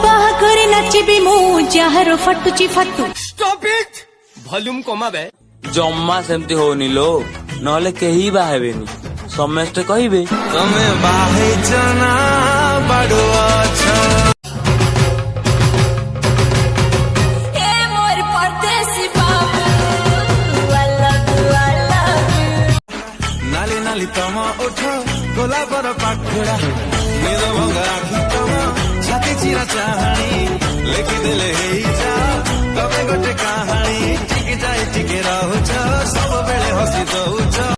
बाहाघरे नाचिबी मु जहार फटुची फटू। Stop it volume कमाबे। जम्मा सेमती होनी लो नहले केही बाहेबेनी समस्ते कहिबे तमे बाहे जना बड़ुआ छ ए मोर परदेसी बाबू I love you नाली नाली तम उठ गोला पर पाखुड़ा निद भंगा आखि तम छाती चिरा चाहानी लेखि देले हेई जा तमे गोटे कहानी टिके जाए टिके रहू छ सब बेले हसी दऊ छ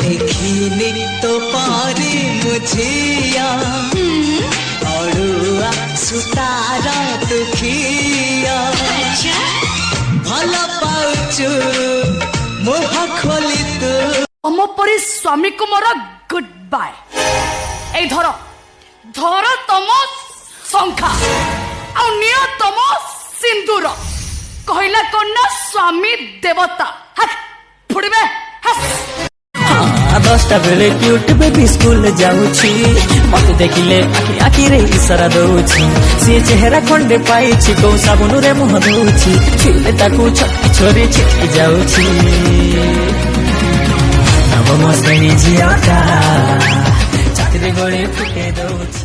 देखिनी तो पारी मुझिया अड़ुआ सुतार दुखिया भल पाउचु मुह खोली तू तम परी स्वामी को मोर गुड बाय। ए धर धर तम शंखा आ नियो तम सिंदूर कहला कन्या स्वामी देवता हाथ फुड़बे हस 10टा बेले क्यूट बेबी स्कूल जाऊची मत देखिले आखि आखि रे इशारा दउची से चेहरा खंडे पाइछि को साबुन रे मुह दउची छिले ताकू छटकी छोरी छिटकी जाऊची नव मस्ती जियाटा चाकरी गळे फुटे दउची।